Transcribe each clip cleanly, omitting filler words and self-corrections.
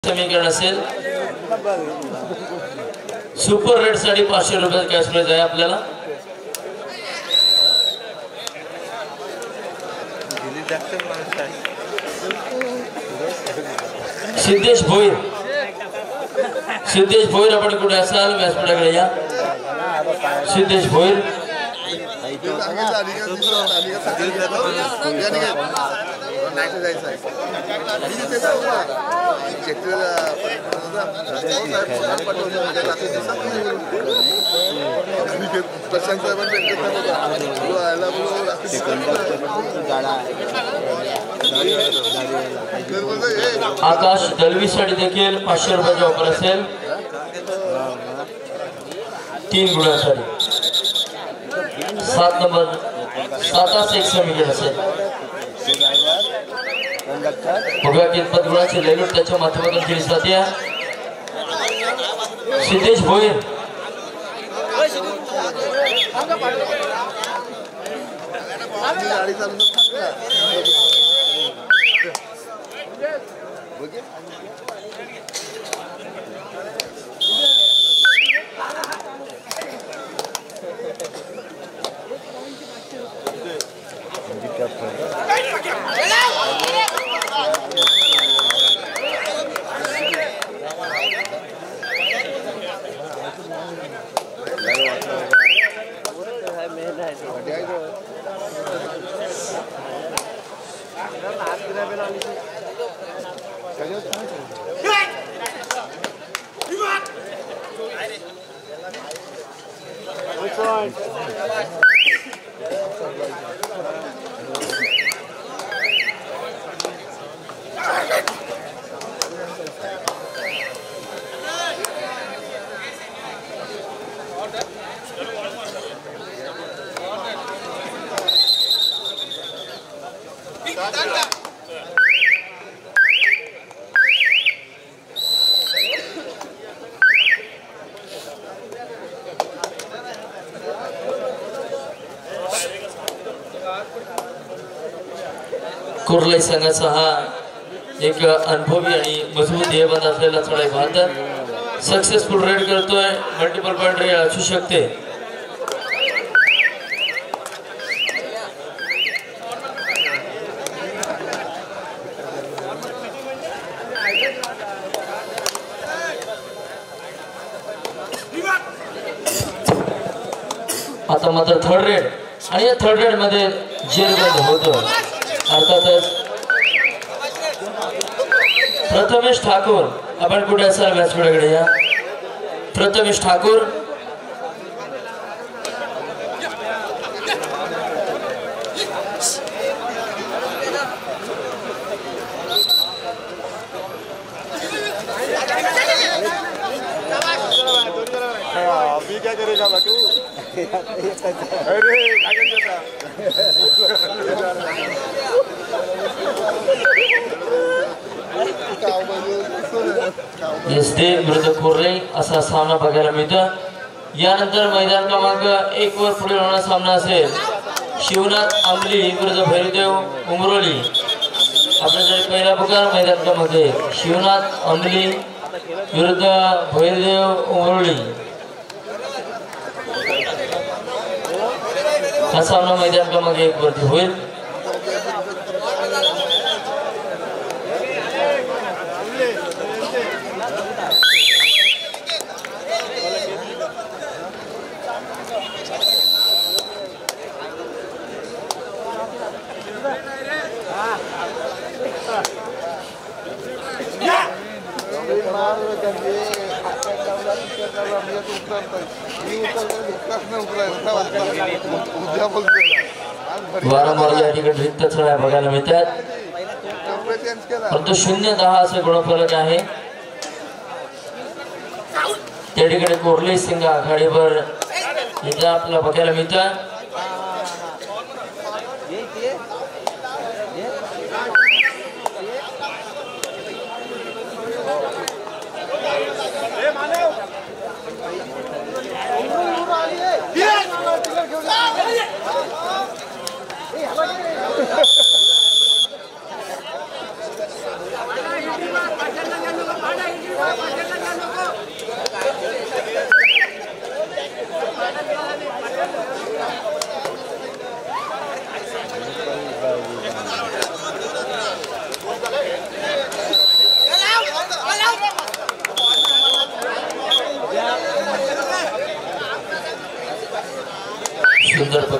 समीकरण असेल super red साठी 500 रुपये कॅश प्राइज आहे आपल्याला सिद्धेश भोईर आपण कुठे असाल व्यासपीठाकडे या सिद्धेश भोईर आकाश दलवीसाठी देखील 500 रुपयाचा ऑफर असेल 3 गुणांसाठी 7 नंबर 7 एक समीकरण असेल बघा कितपत गुणाची लयलूट त्याच्या माध्यमातून केली जाते सिद्धेश भोईर कुर्ले संघाचा हा एक अनुभवी आणि मजबूत ध्येयबद्ध असलेला चढाई भारत सक्सेसफुल रेड करतोय मल्टिपल पॉइंट रेड असू शकते आता मात्र थर्ड रेड आणि या थर्ड रेड मध्ये जेरबंद होतो अर्थातच प्रथमेश ठाकूर आपण कुठे असाल व्यासपीठाकडे या प्रथमेश ठाकूर अभी क्या करेगा बाटू अरे एसटी विरुद्ध कुर्ले असा सामना बघायला मिळतो यानंतर मैदान क्रमांक 1 वर पुढे होणारा सामना असेल शिवनाथ अंबली विरुद्ध भैरदेव उमरोली आपल्याकडे पहिला पुकार मैदान क्रमांक 1 शिवनाथ अंबली विरुद्ध भैरदेव उमरोली हा सामना मैदान क्रमांक 1 वरती होईल वारंवार या ठिकाणी रिक्त चढाया बघायला मिळतात परंतु 0-10 असे गुणफलक आहे त्या ठिकाणी कुर्ले सिंग आघाडीवर इथे आपल्याला बघायला मिळतात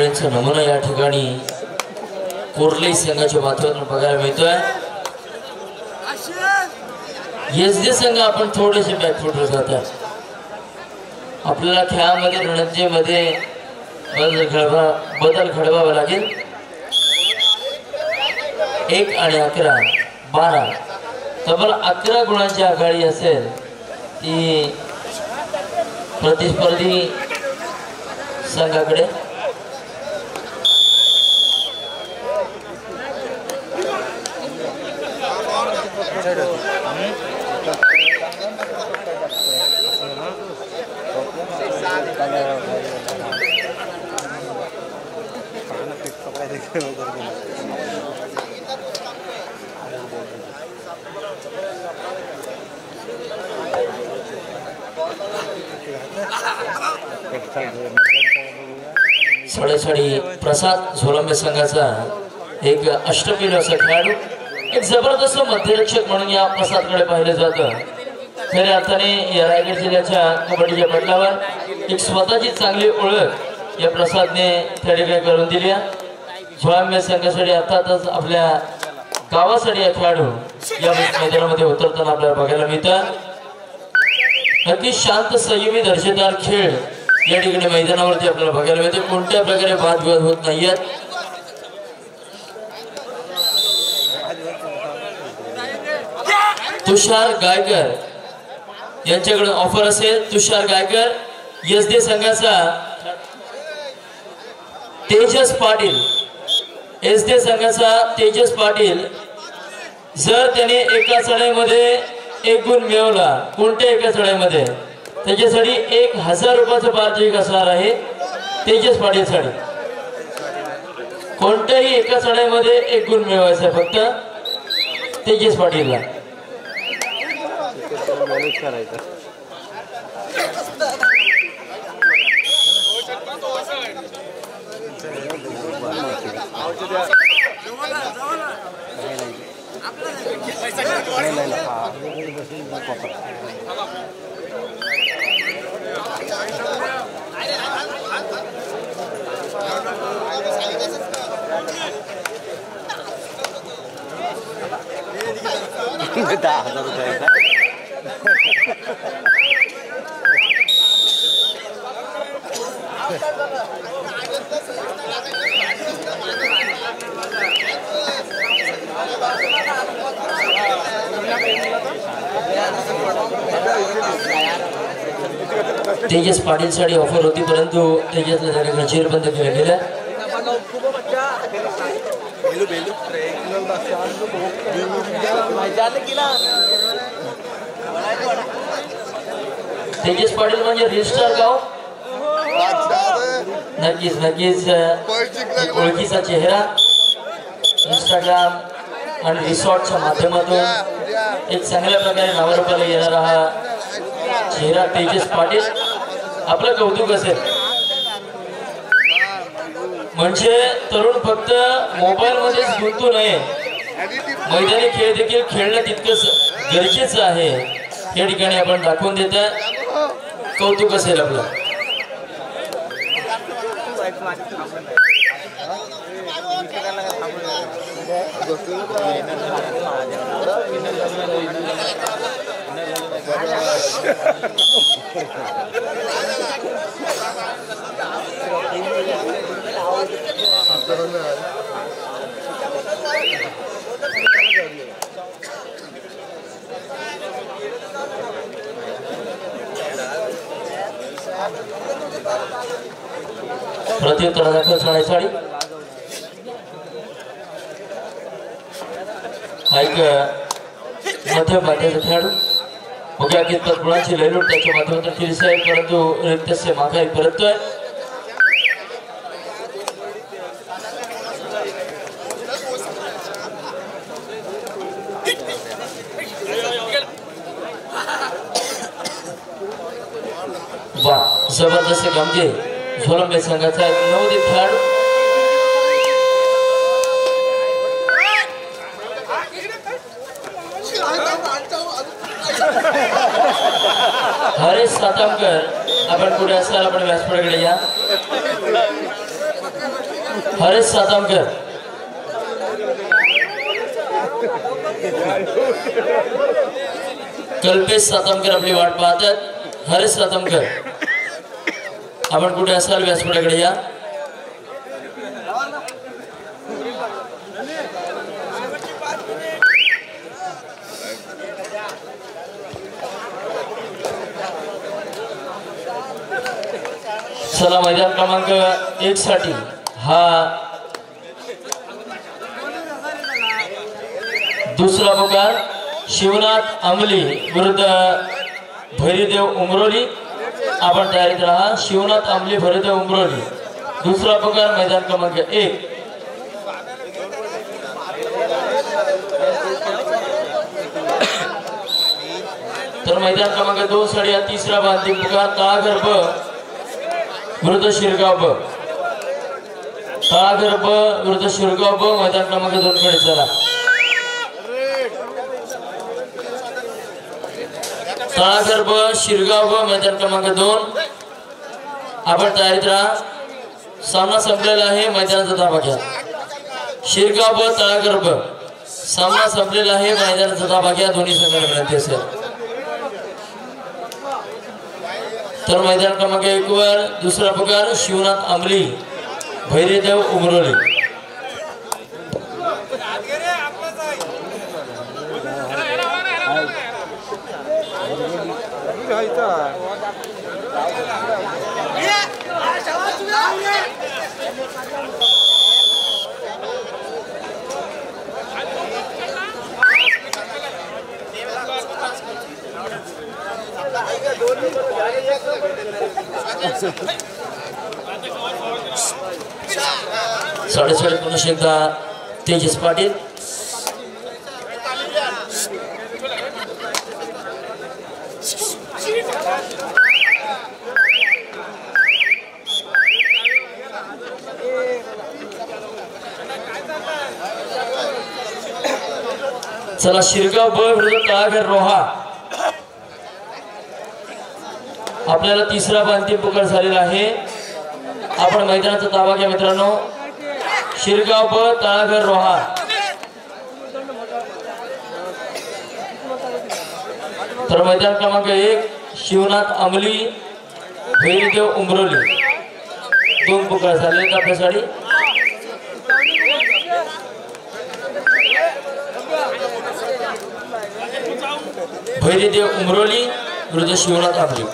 मंडळींचा नमुना या ठिकाणी कोरली संघाच्या माध्यमातून बघायला मिळतोय। एसडी संघ आपण थोडेसे बॅकफुटवर जातात। आपल्याला खेळामध्ये रणजीमध्ये बदल घडवावा लागेल। 1 आणि 11 12 तब्बल 11 गुणांची आघाडी असेल ती प्रतिस्पर्धी संघाकडे। साडेसाडी प्रसाद झोलंबे संघाचा एक अष्टपैलू असा खेळाडू, एक जबरदस्त मध्यरक्षक म्हणून या प्रसादकडे पाहिलं जातं। खऱ्या अर्थाने या रायगड जिल्ह्याच्या कबड्डीच्या पटलावर एक स्वतःची चांगली ओळख या प्रसादने त्या ठिकाणी करून दिली आहे। झोलंबे संघासाठी अर्थातच आपल्या गावासाठी हा खेळाडू या मैदानामध्ये उतरताना आपल्याला बघायला मिळतात। नक्की शांत संयमी दर्जेदार खेळ या ठिकाणी मैदानावरती आपल्याला बघायला मिळते। कोणत्या प्रकारे वादविवाद होत नाहीयेत। तुषार गायकर यांच्याकडे ऑफर असेल। तुषार गायकर एसडी संघाचा तेजस पाटील, एसडी संघाचा तेजस पाटील जर त्याने एका चढाईमध्ये 1 गुण मिळवला, कोणत्या एका चढाईमध्ये, त्याच्यासाठी 1000 रुपयाचं पारितोषिक असणार आहे। तेजस पाटील साठी कोणत्याही एका चढाईमध्ये 1 गुण मिळवायचा फक्त तेजस पाटीलला। तेजस पाटील साठी ऑफर होती, परंतु तेजसला त्या ठिकाणी जेरबंद केलं गेलं। तेजस पाटील म्हणजे रजिस्टर गाव, नक्कीच नक्कीच ओळखीचा चेहरा। इंस्टाग्राम आणि रिसॉर्टच्या माध्यमातून एक चांगल्या प्रकारे नावारूपाला येणारा हा चेहरा तेजस पाटील, आपलं कौतुक असेल। म्हणजे तरुण फक्त मोबाईल मध्येच गुंतू नये, मैदानी खेळ देखील खेळणं तितकंच गरजेचं आहे या ठिकाणी आपण दाखवून देता, कौतुक असेल आपलं। प्रत्युत्तर दाखल साडेसाडी एक मध्य माथ्याचा खेळाडू उभ्या कितपत गुणांची लयलूट त्याच्या माध्यमातून केली आहे, परंतु रिक्तस्य माघारी परततोय। वाह, जबरदस्त कामगिरी झोलंबे संघाचा एक नवोदित खेळाडू। हरेश सातामकर आपण पुढे असाल, आपण व्यासपीठाकडे या। हरेश सातामकर, कल्पेश सातामकर आपली वाट पाहतात। हरेश सातामकर, आपण कुठे असाल व्यासपीठाकडे या। चला मैदान क्रमांक 1 साठी हा दुसरा पुकार शिवनाथ अंमली विरुद्ध भैरीदेव उमरोली। आपण तयारीत राहा। शिवनाथ अंमली भैरीदेव उमरोली दुसरा पुकार मैदान क्रमांक 1। तर मैदान क्रमांक 2 साठी हा तिसरा अंतिम पुकार तळागर ब विरुद्ध शिरगाव ब। तळागर ब विरुद्ध शिरगाव ब मैदान क्रमांक 2 कडे चला। तळागर ब शिरगाव ब मैदान क्रमांक 2 आपण तयारीत राहा। सामना संपलेला आहे, मैदानाचा ताबा घ्या। शिरगाव ब तळागर ब सामना संपलेला आहे, मैदानाचा ताबा घ्या। दोन्ही संघाला विनंती असेल। तर मैदान क्रमांक 1 वर दुसरा पुकार शिवनाथ अंमली भैरीदेव उमरोली। साडेसाडे पुन्हा एकदा तेजस पाटील। चला शिरगाव ब विरुद्ध तळागर रोहा आपल्याला तिसरा अंतिम पुकार झालेला आहे। आपण मैदानाचा ताबा घ्या मित्रांनो। शिरगाव ब तळागर रोहा तर मैदान क्रमांक 1 शिवनाथ अंमली भैरीदेव उमरोली 2 पुकार झाले आपल्यासाठी। भैरीदेव उमरोली विरुद्ध शिवनाथ अंमली।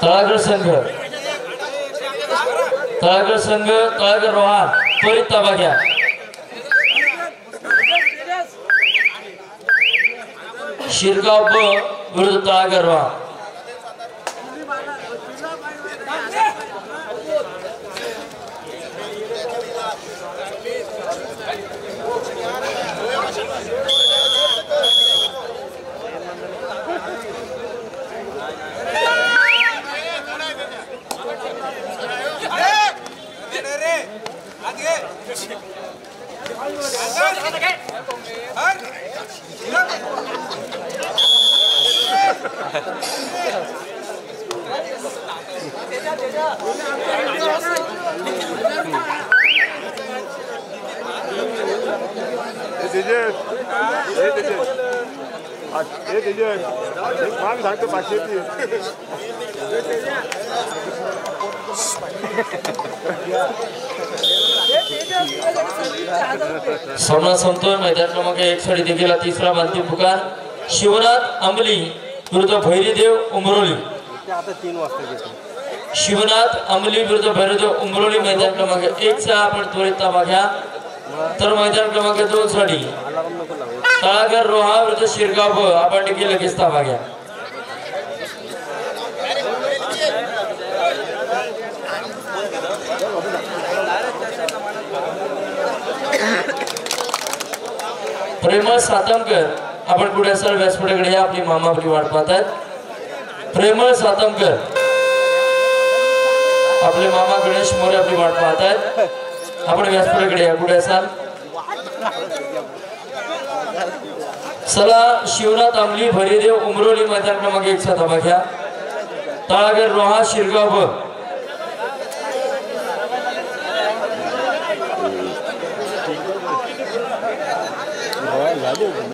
तळागर संघ तळागर रोहा त्वरित ताबा घ्या। शिरगाव ब विरुद्ध तळागर रोहा। सामना संपतोय। मैदान क्रमांक 1 साठी देखील तिसरा अंतिम पुकार शिवनाथ अंमली विरुद्ध भैरीदेव उमरोली। शिवनाथ अंमली विरुद्ध भैरीदेव उमरोली मैदान क्रमांक 1 चा आपण त्वरित ताबा घ्या। तर मैदान क्रमांक 2 साठी तळागर रोहा विरुद्ध शिरगाव ब आपण देखील लगेच ताबा घ्या। प्रेमळ सातमकर आपण पुढे असाल व्यासपीठाकडे या. आपली मामा आपली वाट पाहतात. प्रेमळ सातमकर आपले मामा गणेश मोरे आपली वाट पाहतात. आपण व्यासपीठाकडे या. पुढे असाल. चला शिवनाथ आमली भैरीदेव उमरोली मैदान क्रमांक 1 चा ताबा घ्या. तळागर रोहा शिरगाव